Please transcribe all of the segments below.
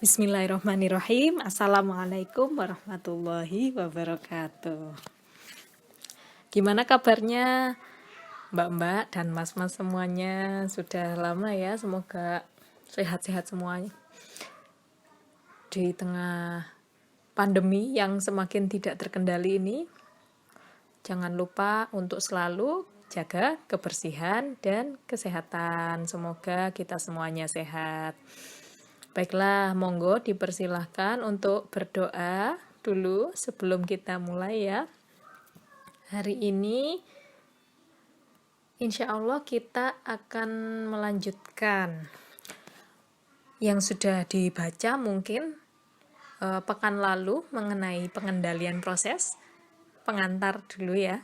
Bismillahirrahmanirrahim. Assalamualaikum warahmatullahi wabarakatuh. Gimana kabarnya mbak-mbak dan mas-mas semuanya? Sudah lama ya, semoga sehat-sehat semuanya. Di tengah pandemi yang semakin tidak terkendali ini, jangan lupa untuk selalu jaga kebersihan dan kesehatan. Semoga kita semuanya sehat. Baiklah, monggo dipersilahkan untuk berdoa dulu sebelum kita mulai ya. Hari ini insya Allah kita akan melanjutkan yang sudah dibaca mungkin pekan lalu mengenai pengendalian proses. Pengantar dulu ya.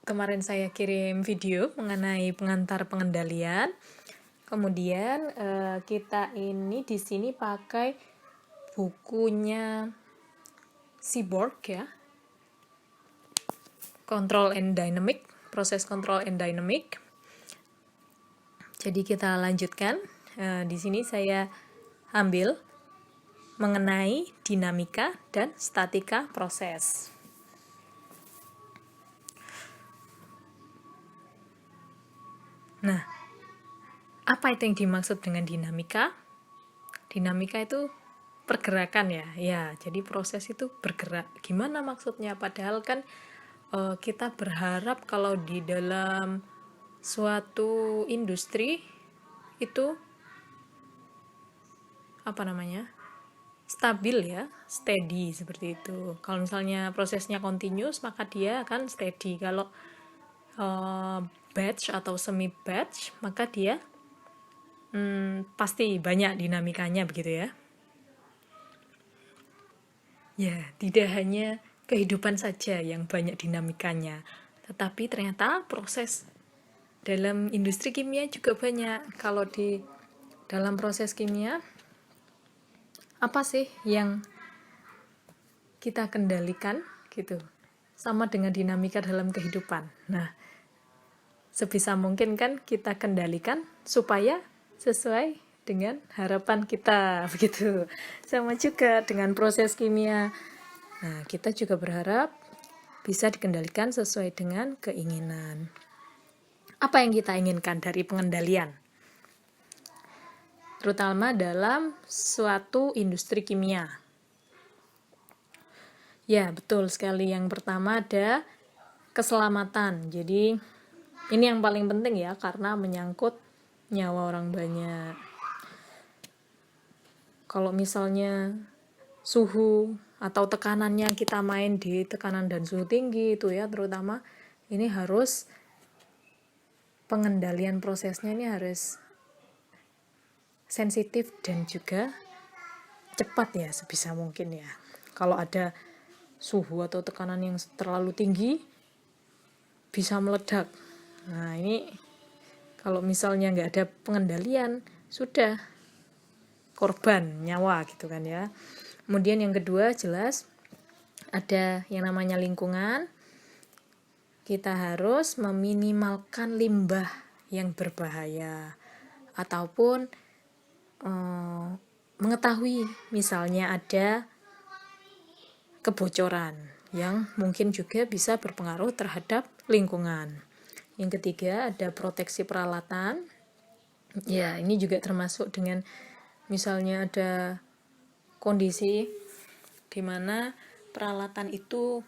Kemarin saya kirim video mengenai pengantar pengendalian. Kemudian kita ini di sini pakai bukunya Seaborg ya, Control and Dynamic, proses Control and Dynamic. Jadi kita lanjutkan. Di sini saya ambil mengenai dinamika dan statika proses. Nah, apa itu yang dimaksud dengan dinamika? Dinamika itu pergerakan ya. Ya, jadi proses itu bergerak. Gimana maksudnya? Padahal kan kita berharap kalau di dalam suatu industri itu stabil ya, steady seperti itu. Kalau misalnya prosesnya continuous, maka dia akan steady. Kalau batch atau semi batch, maka dia pasti banyak dinamikanya begitu ya. Ya, tidak hanya kehidupan saja yang banyak dinamikanya, tetapi ternyata proses dalam industri kimia juga banyak. Kalau di dalam proses kimia, apa sih yang kita kendalikan gitu? Sama dengan dinamika dalam kehidupan. Nah, sebisa mungkin kan kita kendalikan supaya sesuai dengan harapan kita begitu. Sama juga dengan proses kimia. Nah, kita juga berharap bisa dikendalikan sesuai dengan keinginan. Apa yang kita inginkan dari pengendalian? Terutama dalam suatu industri kimia. Ya, betul sekali. Yang pertama ada keselamatan. Jadi, ini yang paling penting ya, karena menyangkut nyawa orang banyak. Kalau misalnya suhu atau tekanannya kita main di tekanan dan suhu tinggi itu ya, terutama ini harus pengendalian prosesnya ini harus sensitif dan juga cepat ya sebisa mungkin ya. Kalau ada suhu atau tekanan yang terlalu tinggi bisa meledak. Nah, ini kalau misalnya nggak ada pengendalian, sudah korban nyawa gitu kan ya. Kemudian yang kedua jelas ada yang namanya lingkungan. Kita harus meminimalkan limbah yang berbahaya ataupun mengetahui misalnya ada kebocoran yang mungkin juga bisa berpengaruh terhadap lingkungan. Yang ketiga ada proteksi peralatan. Ya, ini juga termasuk dengan misalnya ada kondisi di mana peralatan itu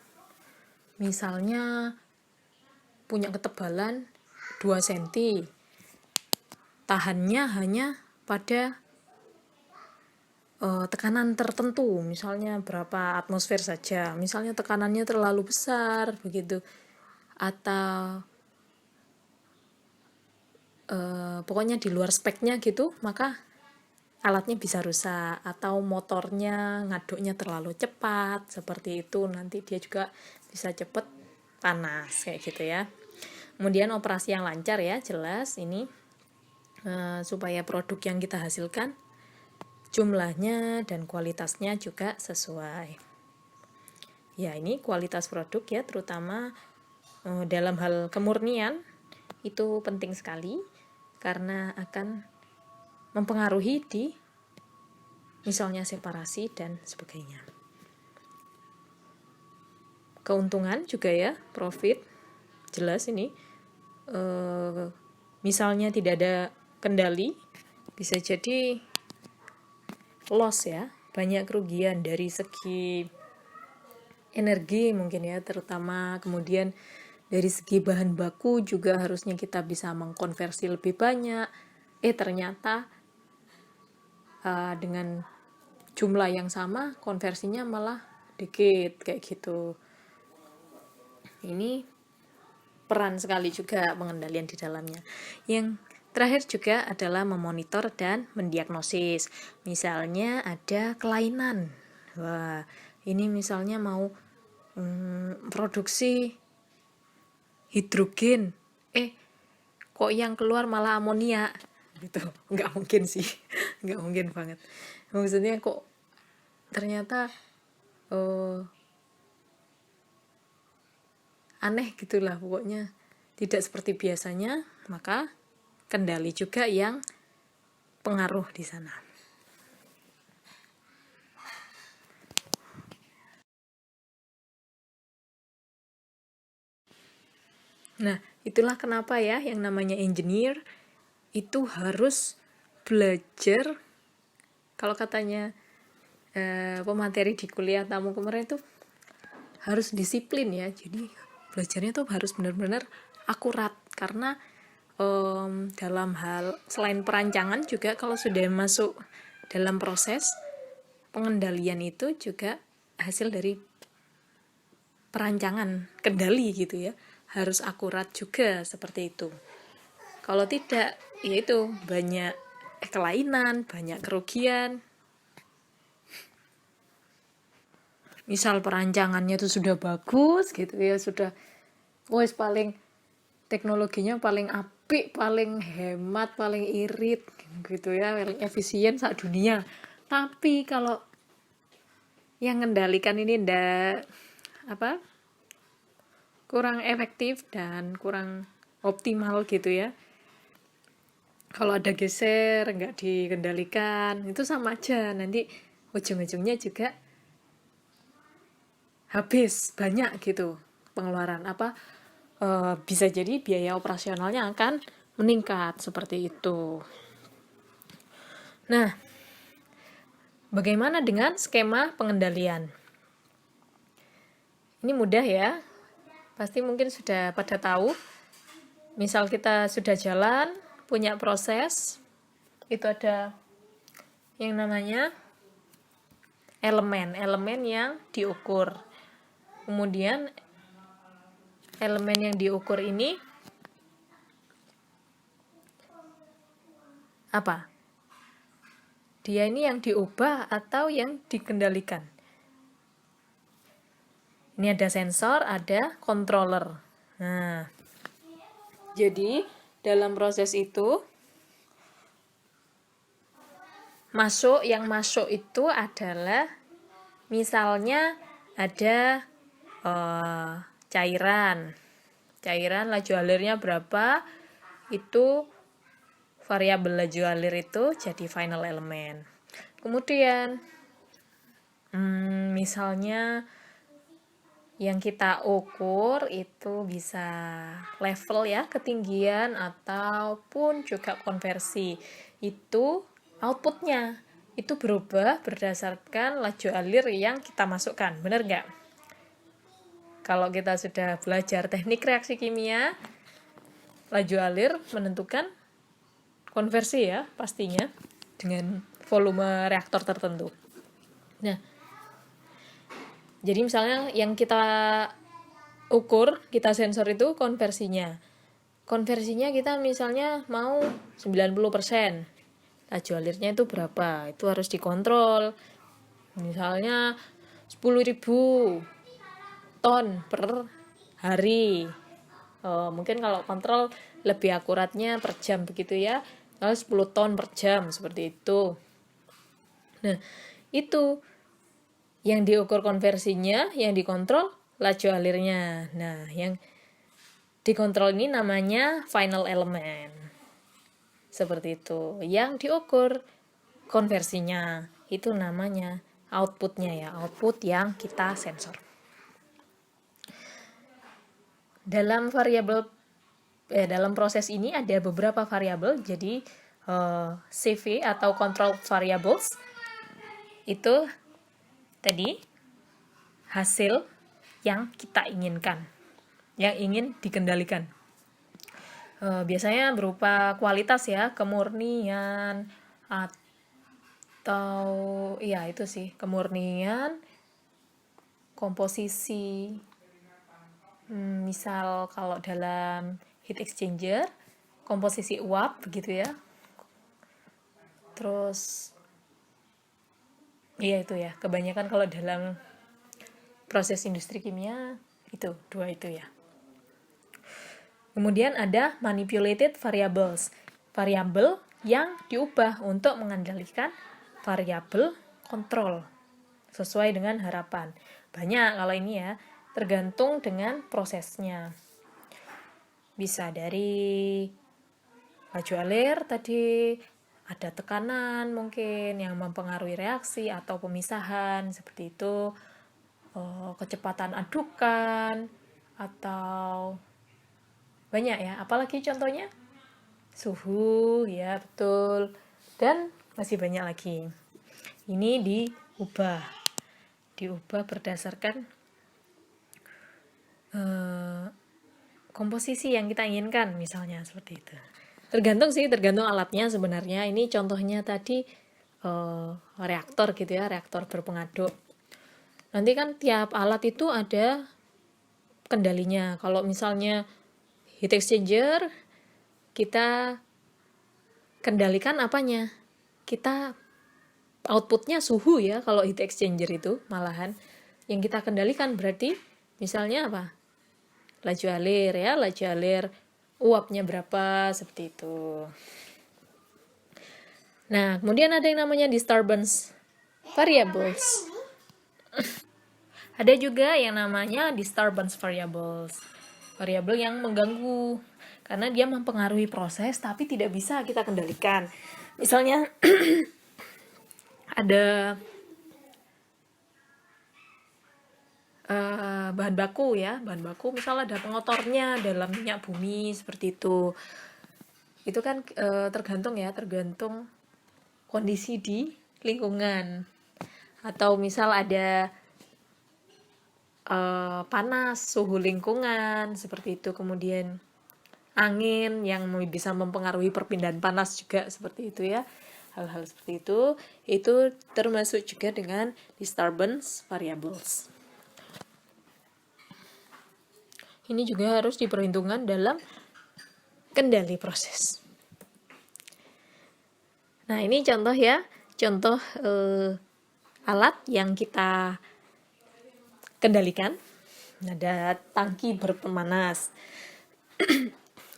misalnya punya ketebalan 2 cm. Tahannya hanya pada tekanan tertentu, misalnya berapa atmosfer saja. Misalnya tekanannya terlalu besar begitu. Atau pokoknya di luar speknya gitu, maka alatnya bisa rusak atau motornya ngaduknya terlalu cepat seperti itu, nanti dia juga bisa cepat panas kayak gitu ya. Kemudian operasi yang lancar ya, jelas ini supaya produk yang kita hasilkan jumlahnya dan kualitasnya juga sesuai. Ya, ini kualitas produk ya, terutama dalam hal kemurnian itu penting sekali karena akan mempengaruhi di misalnya separasi dan sebagainya. Keuntungan juga ya, profit, jelas ini. Misalnya tidak ada kendali, bisa jadi loss ya, banyak kerugian dari segi energi mungkin ya, terutama. Kemudian dari segi bahan baku juga harusnya kita bisa mengkonversi lebih banyak, ternyata dengan jumlah yang sama konversinya malah dikit kayak gitu. Ini peran sekali juga pengendalian di dalamnya. Yang terakhir juga adalah memonitor dan mendiagnosis. Misalnya ada kelainan. Wah, ini misalnya mau produksi hidrogen. Kok yang keluar malah amonia? Gitu. Nggak mungkin sih. Nggak mungkin banget. Maksudnya kok ternyata aneh gitulah pokoknya, tidak seperti biasanya, maka kendali juga yang pengaruh di sana. Nah, itulah kenapa ya yang namanya engineer itu harus belajar. Kalau katanya pemateri di kuliah tamu kemarin itu harus disiplin ya, jadi belajarnya tuh harus benar-benar akurat, karena dalam hal selain perancangan juga kalau sudah masuk dalam proses pengendalian itu juga hasil dari perancangan kendali gitu ya, harus akurat juga seperti itu. Kalau tidak, ya itu banyak kelainan, banyak kerugian. Misal perancangannya itu sudah bagus gitu ya, sudah paling teknologinya paling apik, paling hemat, paling irit gitu ya, paling efisien saat dunia. Tapi kalau yang mengendalikan ini kurang efektif dan kurang optimal gitu ya. Kalau ada geser, nggak dikendalikan, itu sama aja, nanti ujung-ujungnya juga habis banyak gitu pengeluaran bisa jadi biaya operasionalnya akan meningkat seperti itu. Nah, bagaimana dengan skema pengendalian? Ini mudah ya, pasti mungkin sudah pada tahu. Misal kita sudah jalan, punya proses, itu ada yang namanya elemen yang diukur. Kemudian elemen yang diukur ini apa? Dia ini yang diubah atau yang dikendalikan? Ini ada sensor, ada controller. Nah, jadi dalam proses itu yang masuk itu adalah misalnya ada cairan laju alirnya berapa, itu variabel laju alir itu jadi final element. Kemudian misalnya yang kita ukur itu bisa level ya, ketinggian ataupun juga konversi, itu outputnya itu berubah berdasarkan laju alir yang kita masukkan, benar nggak? Kalau kita sudah belajar teknik reaksi kimia, laju alir menentukan konversi ya pastinya dengan volume reaktor tertentu. Nah, jadi misalnya yang kita ukur, kita sensor itu konversinya. Konversinya kita misalnya mau 90%. Laju alirnya itu berapa? Itu harus dikontrol. Misalnya 10.000 ton per hari. Mungkin kalau kontrol lebih akuratnya per jam begitu ya. Lalu 10 ton per jam seperti itu. Nah, itu yang diukur konversinya, yang dikontrol laju alirnya. Nah, yang dikontrol ini namanya final element. seperti itu. Yang diukur konversinya itu namanya outputnya ya, output yang kita sensor. Dalam dalam proses ini ada beberapa variabel, jadi CV atau control variables itu tadi hasil yang kita inginkan, yang ingin dikendalikan. Biasanya berupa kualitas ya, kemurnian atau ya itu sih, kemurnian, komposisi. Misal kalau dalam heat exchanger, komposisi uap begitu ya. Terus iya itu ya, kebanyakan kalau dalam proses industri kimia itu dua itu ya. Kemudian ada manipulated variables, variabel yang diubah untuk mengendalikan variabel kontrol sesuai dengan harapan. Banyak kalau ini ya, tergantung dengan prosesnya. Bisa dari laju alir tadi, ada tekanan mungkin yang mempengaruhi reaksi atau pemisahan seperti itu, kecepatan adukan, atau banyak ya, apalagi contohnya suhu ya, betul, dan masih banyak lagi. Ini diubah berdasarkan komposisi yang kita inginkan, misalnya seperti itu. Tergantung alatnya sebenarnya. Ini contohnya tadi reaktor gitu ya, reaktor berpengaduk. Nanti kan tiap alat itu ada kendalinya. Kalau misalnya heat exchanger, kita kendalikan apanya? Kita outputnya suhu ya, kalau heat exchanger itu malahan. Yang kita kendalikan berarti misalnya apa? Laju alir ya, laju alir uapnya berapa, seperti itu. Nah, kemudian ada yang namanya disturbance variables. Ada juga yang namanya disturbance variables, variabel yang mengganggu karena dia mempengaruhi proses tapi tidak bisa kita kendalikan. Misalnya ada bahan baku misalnya ada pengotornya dalam minyak bumi seperti itu kan tergantung kondisi di lingkungan, atau misal ada panas, suhu lingkungan seperti itu, kemudian angin yang bisa mempengaruhi perpindahan panas juga seperti itu ya. Hal-hal seperti itu termasuk juga dengan disturbance variables. Ini juga harus diperhitungkan dalam kendali proses. Nah, ini contoh ya, contoh alat yang kita kendalikan. Ada tangki berpemanas.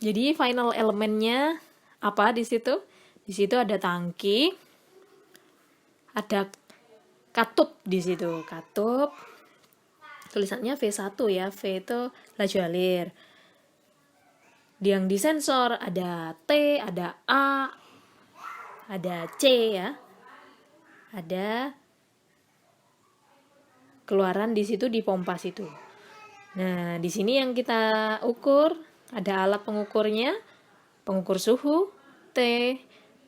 Jadi final elemennya apa di situ? Di situ ada tangki, ada katup di situ, katup. Tulisannya V1 ya, V itu laju alir. Yang disensor ada T, ada A, ada C ya. Ada keluaran di situ di pompa situ. Nah, di sini yang kita ukur ada alat pengukurnya, pengukur suhu T,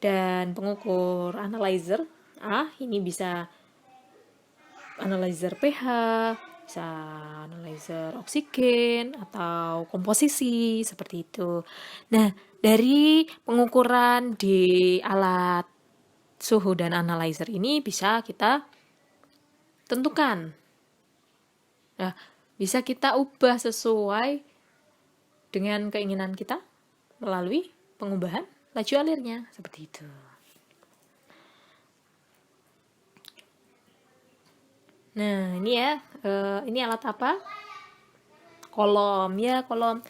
dan pengukur analyzer A. Ini bisa analyzer pH, bisa analyzer oksigen atau komposisi seperti itu. Nah, dari pengukuran di alat suhu dan analyzer ini bisa kita tentukan. Nah, bisa kita ubah sesuai dengan keinginan kita melalui pengubahan laju alirnya seperti itu. Nah, ini ya, ini alat apa? Kolom ya, kolom.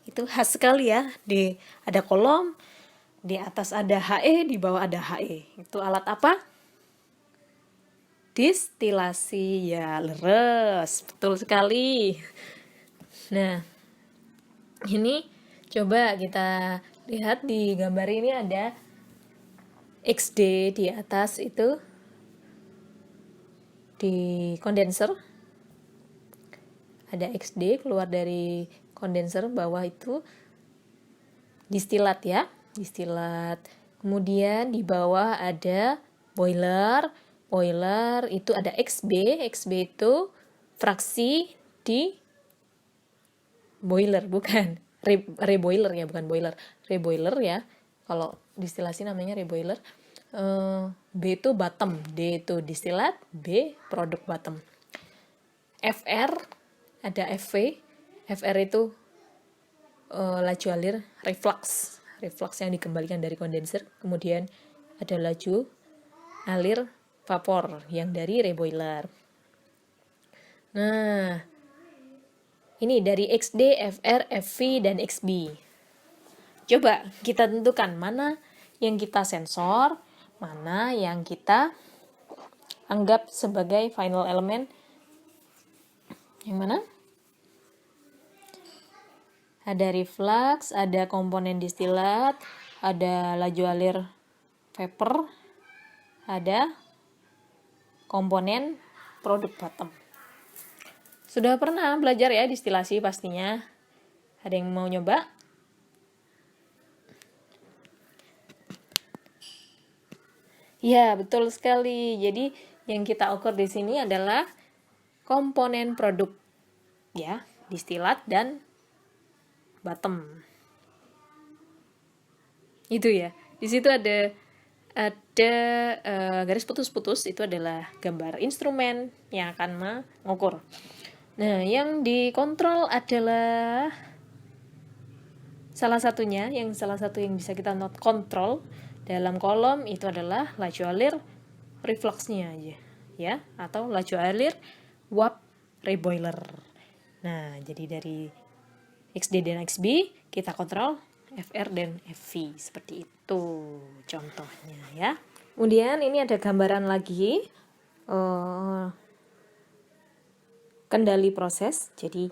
Itu khas sekali ya. Ada kolom, di atas ada HE, di bawah ada HE. Itu alat apa? Distilasi ya, leres. Betul sekali. Nah, ini coba kita Lihat di gambar ini ada XD di atas itu di kondenser. Ada XD keluar dari kondenser, bawah itu distilat ya, distilat. Kemudian di bawah ada boiler. Boiler itu ada XB. XB itu fraksi di boiler, bukan reboiler ya, bukan boiler, reboiler ya. Kalau distilasi namanya reboiler. B itu bottom, D itu distilat, B produk bottom. FR ada FV. FR itu laju alir reflux, reflux yang dikembalikan dari kondenser. Kemudian ada laju alir vapor yang dari reboiler. Nah, ini dari XD, FR, FV, dan XB. Coba kita tentukan mana yang kita sensor, mana yang kita anggap sebagai final element. Yang mana? Ada reflux, ada komponen distilat, ada laju alir vapor, ada komponen produk bottom. Sudah pernah belajar ya distilasi pastinya? Ada yang mau nyoba? Ya, betul sekali. Jadi yang kita ukur di sini adalah komponen produk ya, distilat dan bottom. Itu ya. Di situ ada garis putus-putus, itu adalah gambar instrumen yang akan mengukur. Nah, yang dikontrol adalah salah satu yang bisa kita kontrol dalam kolom itu adalah laju alir refluxnya aja ya, atau laju alir uap reboiler. Nah, jadi dari XD dan XB kita kontrol FR dan FV, seperti itu contohnya ya. Kemudian ini ada gambaran lagi kendali proses. Jadi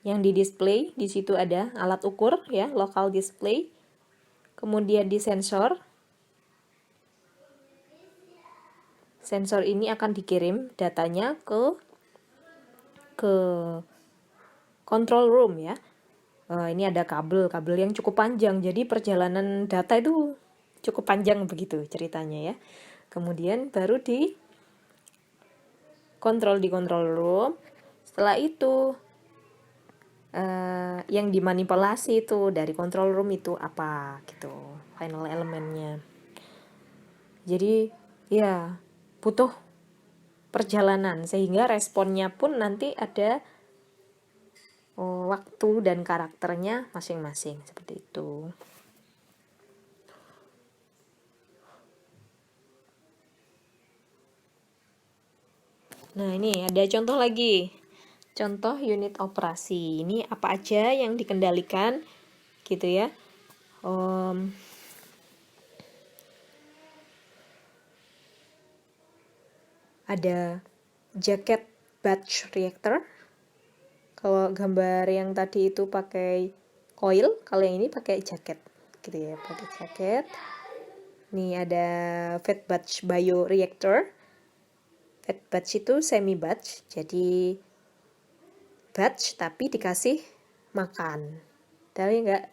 yang di display di situ ada alat ukur ya, local display. Kemudian di sensor. Sensor ini akan dikirim datanya ke control room ya. Ini ada kabel yang cukup panjang, jadi perjalanan data itu cukup panjang begitu ceritanya ya. Kemudian baru di control room. Setelah itu yang dimanipulasi itu dari control room itu apa gitu, final elemennya. Jadi ya butuh perjalanan sehingga responnya pun nanti ada waktu dan karakternya masing-masing, seperti itu. Nah, ini ada contoh lagi. Contoh unit operasi. Ini apa aja yang dikendalikan gitu ya. Ada jacket batch reactor. Kalau gambar yang tadi itu pakai coil, kalau yang ini pakai jaket gitu ya, pakai jaket. Ini ada fed batch bioreactor. Fed batch itu semi batch, jadi batch tapi dikasih makan. Tapi nggak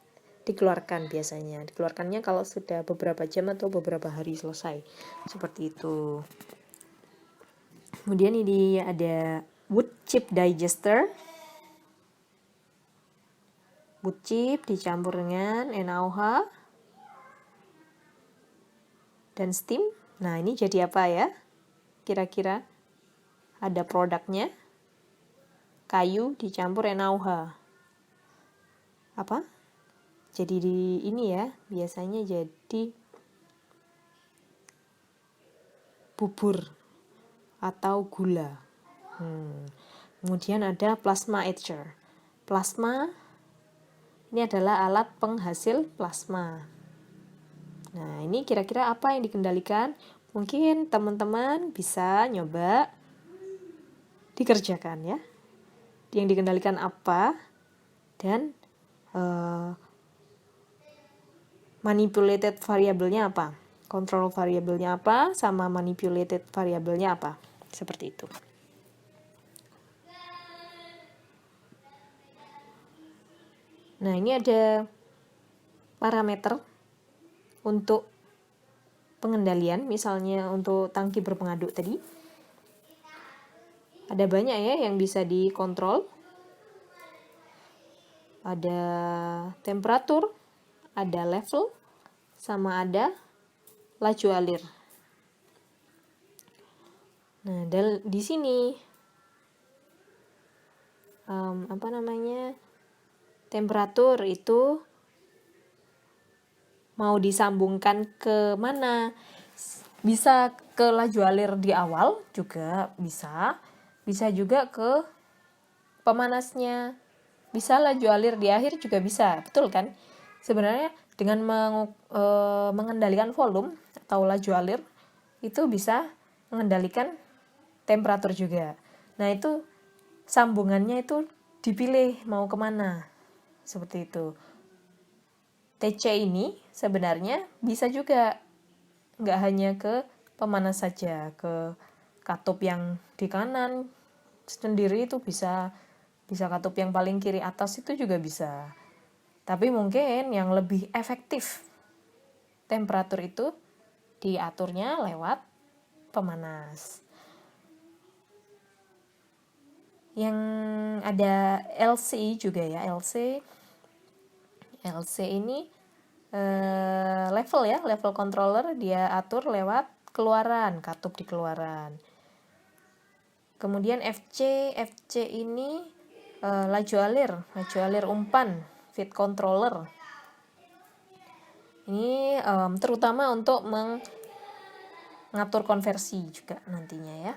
dikeluarkan biasanya. Dikeluarkannya kalau sudah beberapa jam atau beberapa hari selesai. Seperti itu. Kemudian ini ada wood chip digester. Wood chip dicampur dengan NaOH dan steam. Nah, ini jadi apa ya? Kira-kira ada produknya. Kayu dicampur NaOH. Apa? Jadi di ini ya, biasanya jadi bubur atau gula. Kemudian ada plasma etcher. Plasma ini adalah alat penghasil plasma. Nah, ini kira-kira apa yang dikendalikan? Mungkin teman-teman bisa nyoba dikerjakan ya. Yang dikendalikan apa dan manipulated variabelnya apa, control variabelnya apa, sama manipulated variabelnya apa, seperti itu. Nah, ini ada parameter untuk pengendalian, misalnya untuk tangki berpengaduk tadi. Ada banyak ya yang bisa dikontrol. Ada temperatur, ada level, sama ada laju alir. Nah, di sini temperatur itu mau disambungkan ke mana? Bisa ke laju alir di awal juga bisa juga ke pemanasnya, bisa laju alir di akhir juga bisa, betul kan? Sebenarnya dengan mengendalikan volume atau laju alir itu bisa mengendalikan temperatur juga. Nah, itu sambungannya itu dipilih mau kemana, seperti itu. TC ini sebenarnya bisa juga nggak hanya ke pemanas saja, ke katup yang di kanan sendiri itu bisa katup yang paling kiri atas itu juga bisa. Tapi mungkin yang lebih efektif temperatur itu diaturnya lewat pemanas. Yang ada LC juga ya, LC ini level ya, level controller, dia atur lewat keluaran, katup di keluaran. Kemudian FC ini laju alir umpan, feed controller. Ini terutama untuk mengatur konversi juga nantinya ya.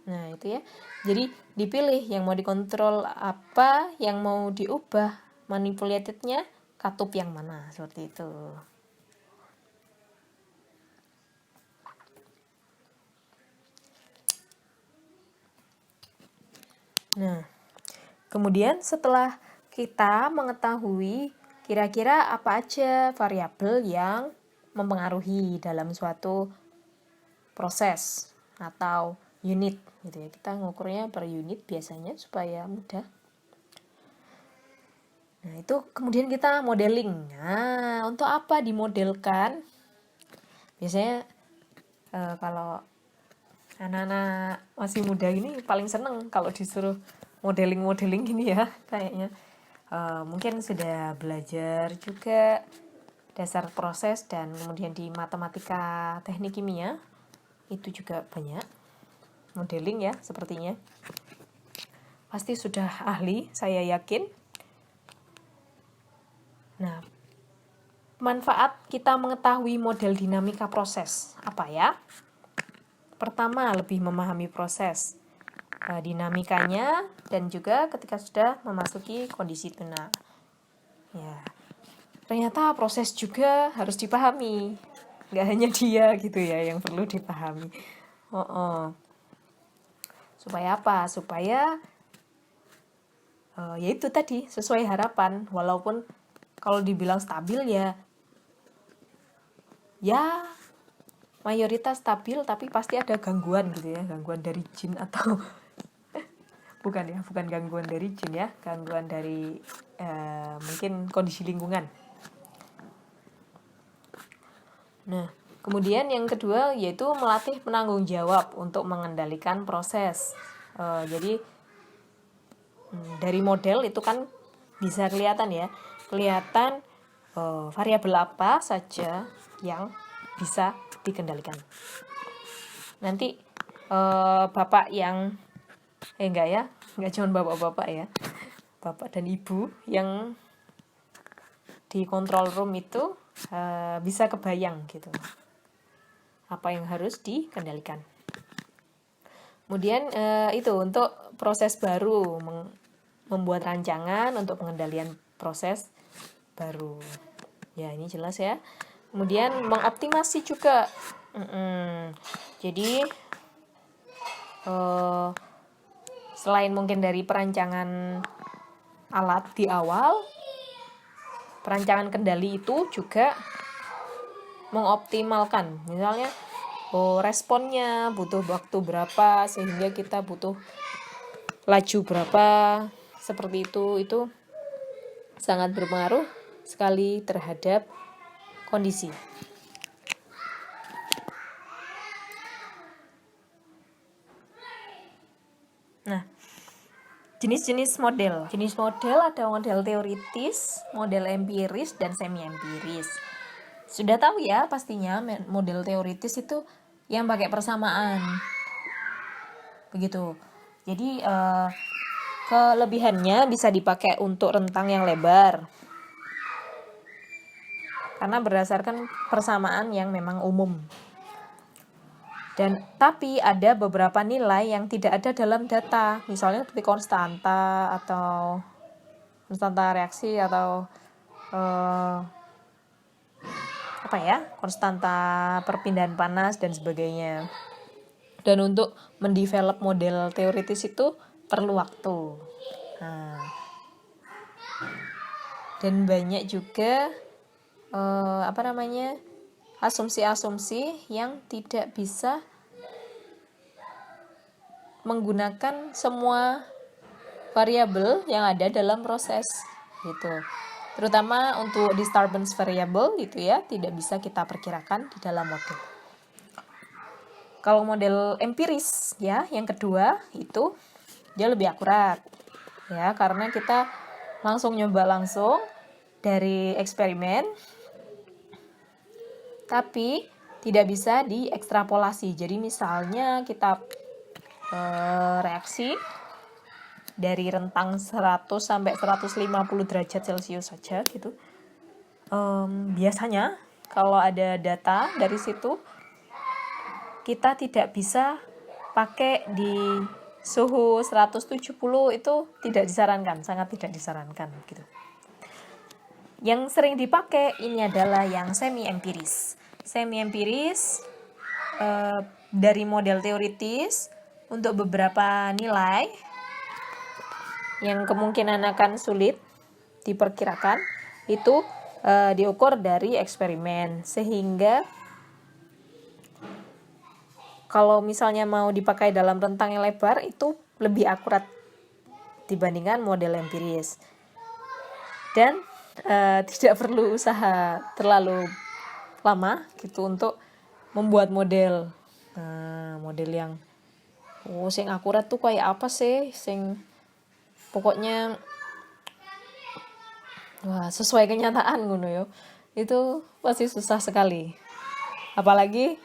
Nah, itu ya. Jadi dipilih yang mau dikontrol apa, yang mau diubah manipulatednya katup yang mana, seperti itu. Nah, kemudian setelah kita mengetahui kira-kira apa aja variabel yang mempengaruhi dalam suatu proses atau unit gitu ya. Kita ngukurnya per unit biasanya supaya mudah. Nah, itu kemudian kita modeling. Nah, untuk apa dimodelkan? Biasanya kalau anak-anak masih muda ini paling seneng kalau disuruh modeling gini ya, kayaknya. Mungkin sudah belajar juga dasar proses dan kemudian di matematika teknik kimia itu juga banyak modeling ya sepertinya. Pasti sudah ahli, saya yakin. Nah, manfaat kita mengetahui model dinamika proses apa ya? Pertama, lebih memahami proses dinamikanya dan juga ketika sudah memasuki kondisi tuna. Ya, ternyata proses juga harus dipahami. Nggak hanya dia gitu ya yang perlu dipahami. Supaya apa? Supaya ya itu tadi sesuai harapan. Walaupun kalau dibilang stabil ya mayoritas stabil, tapi pasti ada gangguan gitu ya, gangguan dari jin atau bukan gangguan dari jin ya, gangguan dari mungkin kondisi lingkungan. Nah, kemudian yang kedua yaitu melatih penanggung jawab untuk mengendalikan proses. Jadi dari model itu kan bisa kelihatan variabel apa saja yang bisa dikendalikan. Nanti bapak yang enggak cuma bapak-bapak ya, bapak dan ibu yang di control room itu bisa kebayang gitu apa yang harus dikendalikan. Kemudian itu untuk proses baru, membuat rancangan untuk pengendalian proses baru. Ya, ini jelas ya. Kemudian mengoptimasi juga. Jadi selain mungkin dari perancangan alat di awal, perancangan kendali itu juga mengoptimalkan, misalnya responnya butuh waktu berapa sehingga kita butuh laju berapa, seperti itu sangat berpengaruh sekali terhadap kondisi. Nah, jenis-jenis model. Jenis model ada model teoritis, model empiris, dan semi empiris. Sudah tahu ya pastinya model teoritis itu yang pakai persamaan. Begitu. Jadi kelebihannya bisa dipakai untuk rentang yang lebar. Karena berdasarkan persamaan yang memang umum. Tapi ada beberapa nilai yang tidak ada dalam data, misalnya seperti konstanta atau konstanta reaksi atau konstanta perpindahan panas dan sebagainya. Dan untuk mendevelop model teoritis itu perlu waktu. Dan banyak juga asumsi-asumsi yang tidak bisa menggunakan semua variabel yang ada dalam proses gitu. Terutama untuk disturbance variable gitu ya, tidak bisa kita perkirakan di dalam model. Kalau model empiris ya, yang kedua itu dia lebih akurat ya, karena kita nyoba langsung dari eksperimen, tapi tidak bisa diekstrapolasi. Jadi misalnya kita reaksi dari rentang 100 sampai 150 derajat Celcius saja gitu. Biasanya kalau ada data dari situ, kita tidak bisa pakai di suhu 170, itu tidak disarankan, sangat tidak disarankan gitu. Yang sering dipakai ini adalah yang semi empiris. Semi empiris dari model teoritis untuk beberapa nilai yang kemungkinan akan sulit diperkirakan itu diukur dari eksperimen, sehingga kalau misalnya mau dipakai dalam rentang yang lebar itu lebih akurat dibandingkan model empiris. Dan tidak perlu usaha terlalu lama gitu untuk membuat model. Model yang sing akurat tuh kayak apa sih, sing pokoknya sesuai kenyataan ngono yo. Itu pasti susah sekali. Apalagi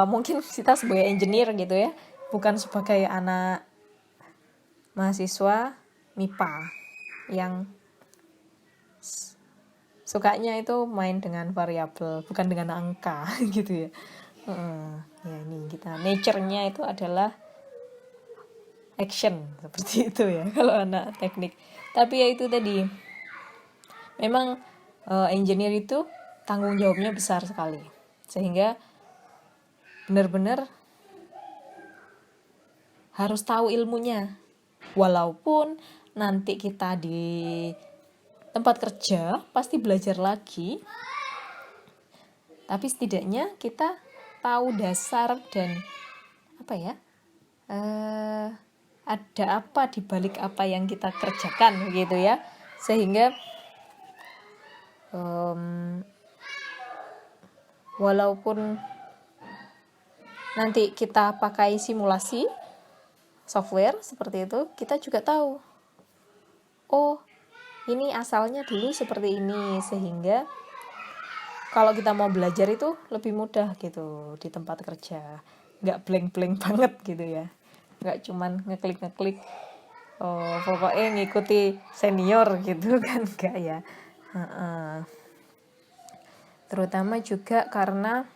mungkin kita sebagai engineer gitu ya, bukan sebagai anak mahasiswa MIPA yang sukanya itu main dengan variabel, bukan dengan angka gitu ya. Ya ini kita nature-nya itu adalah action, seperti itu ya kalau anak teknik. Tapi ya itu tadi, memang engineer itu tanggung jawabnya besar sekali, sehingga benar-benar harus tahu ilmunya. Walaupun nanti kita di tempat kerja pasti belajar lagi, tapi setidaknya kita tahu dasar dan ada apa di balik apa yang kita kerjakan gitu ya, sehingga walaupun nanti kita pakai simulasi software seperti itu, kita juga tahu ini asalnya dulu seperti ini, sehingga kalau kita mau belajar itu lebih mudah gitu di tempat kerja, nggak blank-blank banget gitu ya, nggak cuman ngeklik pokoknya ngikuti senior gitu kan, enggak ya. Terutama juga karena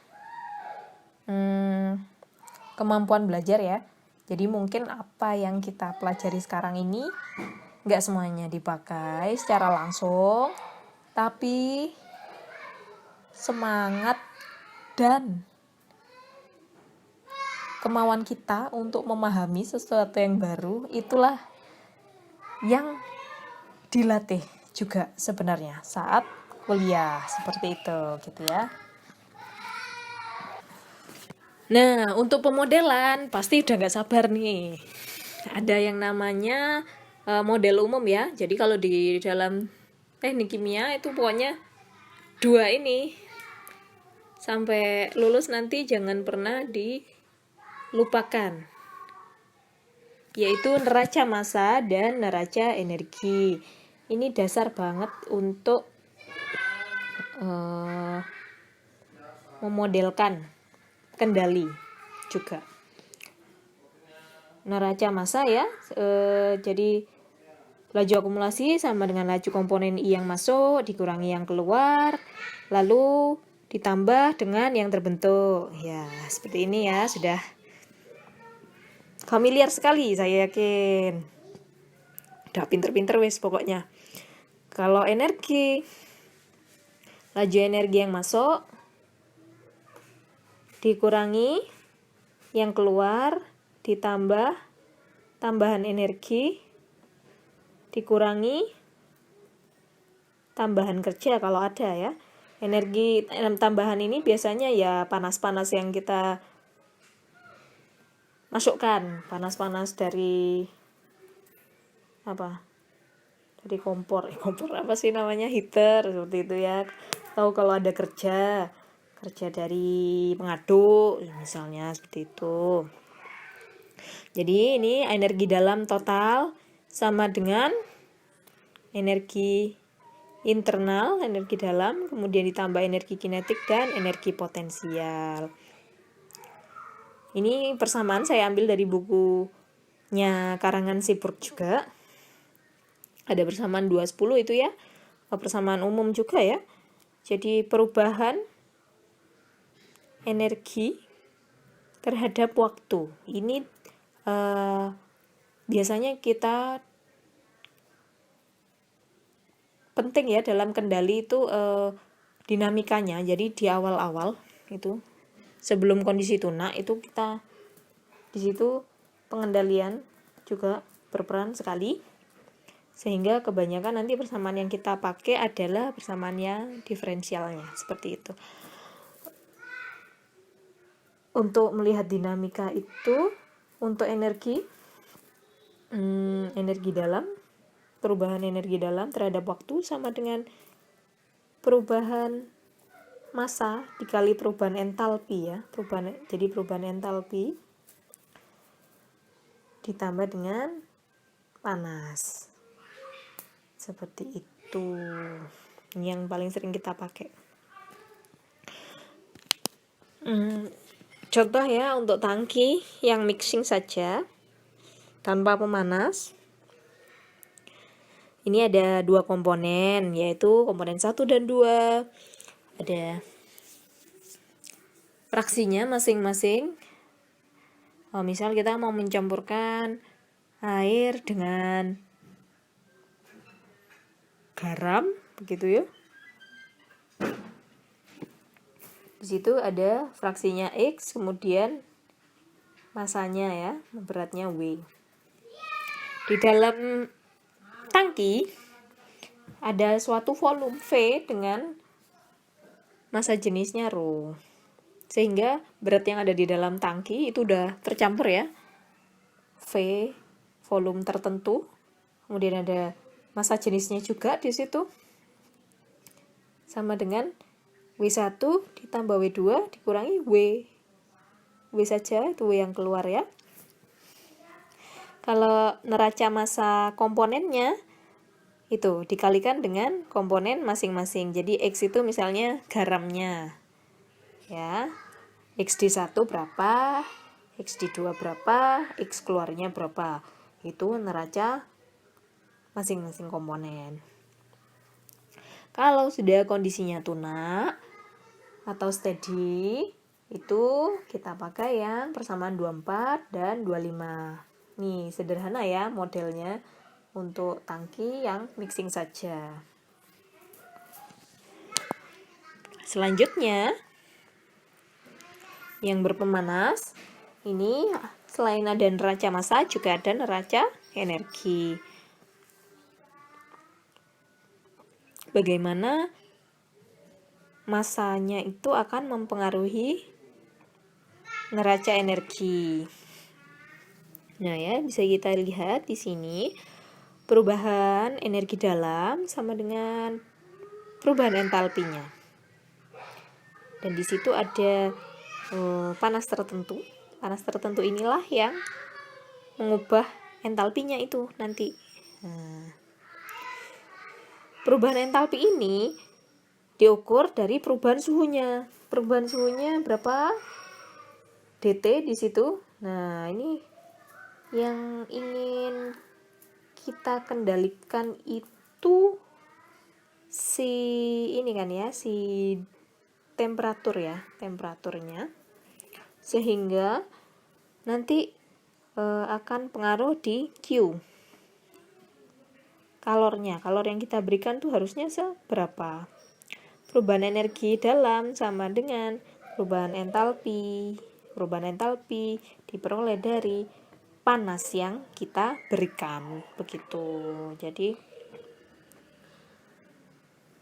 kemampuan belajar ya. Jadi mungkin apa yang kita pelajari sekarang ini nggak semuanya dipakai secara langsung, tapi semangat dan kemauan kita untuk memahami sesuatu yang baru, itulah yang dilatih juga sebenarnya saat kuliah, seperti itu gitu ya. Nah, untuk pemodelan pasti udah nggak sabar nih. Ada yang namanya model umum ya. Jadi kalau di dalam teknik kimia itu pokoknya 2 ini sampai lulus nanti jangan pernah dilupakan, yaitu neraca massa dan neraca energi. Ini dasar banget untuk memodelkan kendali juga. Neraca massa ya, jadi laju akumulasi sama dengan laju komponen I yang masuk dikurangi yang keluar, lalu ditambah dengan yang terbentuk. Ya, seperti ini ya, sudah familiar sekali saya yakin. Udah pinter-pinter wes pokoknya. Kalau energi, laju energi yang masuk dikurangi yang keluar ditambah tambahan energi dikurangi tambahan kerja kalau ada ya. Energi tambahan ini biasanya ya panas-panas yang kita masukkan, panas-panas dari apa? Dari kompor apa sih namanya, heater seperti itu ya. Tahu kalau ada kerja dari pengaduk misalnya seperti itu. Jadi ini energi dalam total sama dengan energi internal, energi dalam, kemudian ditambah energi kinetik dan energi potensial. Ini persamaan saya ambil dari bukunya karangan Seaborg juga. Ada persamaan 210 itu ya. Persamaan umum juga ya. Jadi perubahan energi terhadap waktu. Ini biasanya kita penting ya dalam kendali itu dinamikanya. Jadi di awal-awal itu sebelum kondisi tunak itu kita di situ pengendalian juga berperan sekali, sehingga kebanyakan nanti persamaan yang kita pakai adalah persamaan yang diferensialnya seperti itu. Untuk melihat dinamika itu untuk energi dalam, perubahan energi dalam terhadap waktu sama dengan perubahan massa dikali perubahan entalpi ya. Jadi perubahan entalpi ditambah dengan panas. Seperti itu. Yang paling sering kita pakai. Contoh ya untuk tangki yang mixing saja tanpa pemanas. Ini ada 2 komponen, yaitu komponen 1 dan 2. Ada fraksinya masing-masing. Misal kita mau mencampurkan air dengan garam, begitu ya. Di situ ada fraksinya X, kemudian masanya ya, beratnya W. Di dalam tangki ada suatu volume V dengan massa jenisnya ρ. Sehingga berat yang ada di dalam tangki itu udah tercampur ya. V volume tertentu, kemudian ada massa jenisnya juga di situ. Sama dengan W1 ditambah W2 dikurangi W. W saja, itu W yang keluar ya. Kalau neraca massa komponennya itu dikalikan dengan komponen masing-masing. Jadi X itu misalnya garamnya. Ya. XD1 berapa? XD2 berapa? X keluarnya berapa? Itu neraca masing-masing komponen. Kalau sudah kondisinya tunak atau steady, itu kita pakai yang persamaan 24 dan 25. Nih, sederhana ya modelnya untuk tangki yang mixing saja. Selanjutnya, yang berpemanas, ini selain ada neraca massa juga ada neraca energi. Bagaimana masanya itu akan mempengaruhi neraca energi. Nah ya, bisa kita lihat di sini perubahan energi dalam sama dengan perubahan entalpinya. Dan di situ ada panas tertentu. Panas tertentu inilah yang mengubah entalpinya itu nanti. Nah, perubahan entalpi ini diukur dari perubahan suhunya. Perubahan suhunya berapa? DT di situ. Nah, ini yang ingin kita kendalikan itu si temperatur ya, temperaturnya. Sehingga nanti akan pengaruh di Q. Kalor yang kita berikan tuh harusnya seberapa? Perubahan energi dalam sama dengan perubahan entalpi. Perubahan entalpi diperoleh dari panas yang kita berikan, begitu. Jadi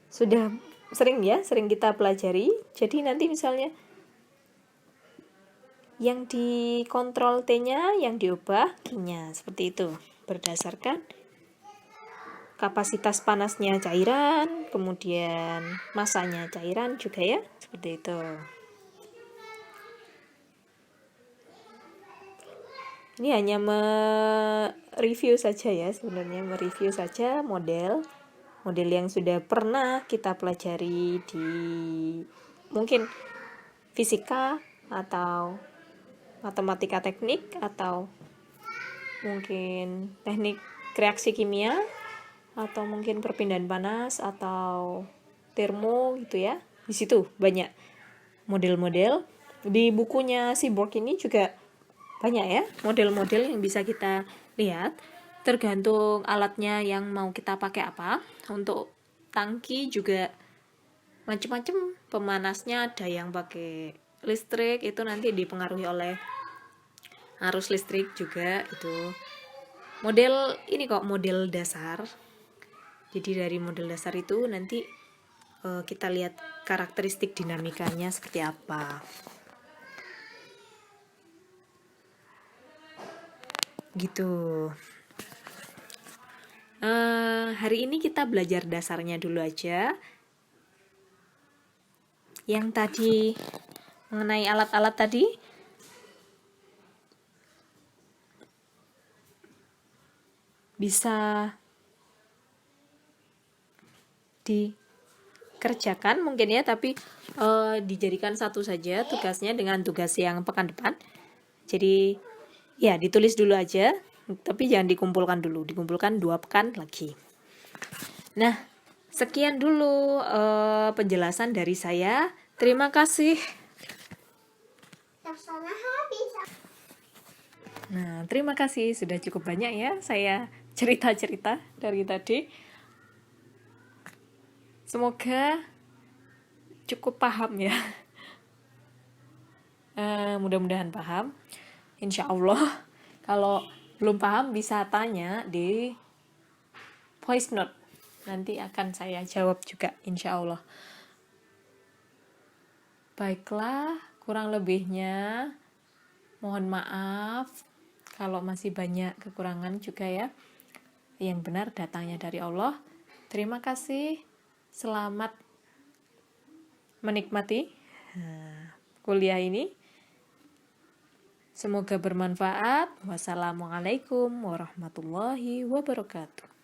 sudah sering kita pelajari. Jadi nanti misalnya yang dikontrol T-nya, yang diubah Q-nya, seperti itu, berdasarkan kapasitas panasnya cairan, kemudian masanya cairan juga ya, seperti itu. Ini hanya mereview saja ya, sebenarnya mereview saja model yang sudah pernah kita pelajari di mungkin fisika atau matematika teknik atau mungkin teknik reaksi kimia atau mungkin perpindahan panas atau termo gitu ya. Di situ banyak model-model. Di bukunya Seaborg ini juga banyak ya model-model yang bisa kita lihat, tergantung alatnya yang mau kita pakai apa. Untuk tangki juga macam-macam pemanasnya, ada yang pakai listrik, itu nanti dipengaruhi oleh arus listrik juga. Itu model ini kok model dasar. Jadi dari model dasar itu nanti kita lihat karakteristik dinamikanya seperti apa. Gitu. Hari ini kita belajar dasarnya dulu aja. Yang tadi mengenai alat-alat tadi bisa dikerjakan mungkin ya, tapi dijadikan satu saja tugasnya dengan tugas yang pekan depan. Jadi ya ditulis dulu aja, tapi jangan dikumpulkan dulu, dikumpulkan 2 pekan lagi. Nah, sekian dulu penjelasan dari saya. Terima kasih. Nah, terima kasih, sudah cukup banyak ya saya cerita-cerita dari tadi. Semoga cukup paham ya. Mudah-mudahan paham. Insya Allah. Kalau belum paham bisa tanya di voice note. Nanti akan saya jawab juga insya Allah. Baiklah, kurang lebihnya mohon maaf kalau masih banyak kekurangan juga ya. Yang benar datangnya dari Allah. Terima kasih. Selamat menikmati kuliah ini. Semoga bermanfaat. Wassalamualaikum warahmatullahi wabarakatuh.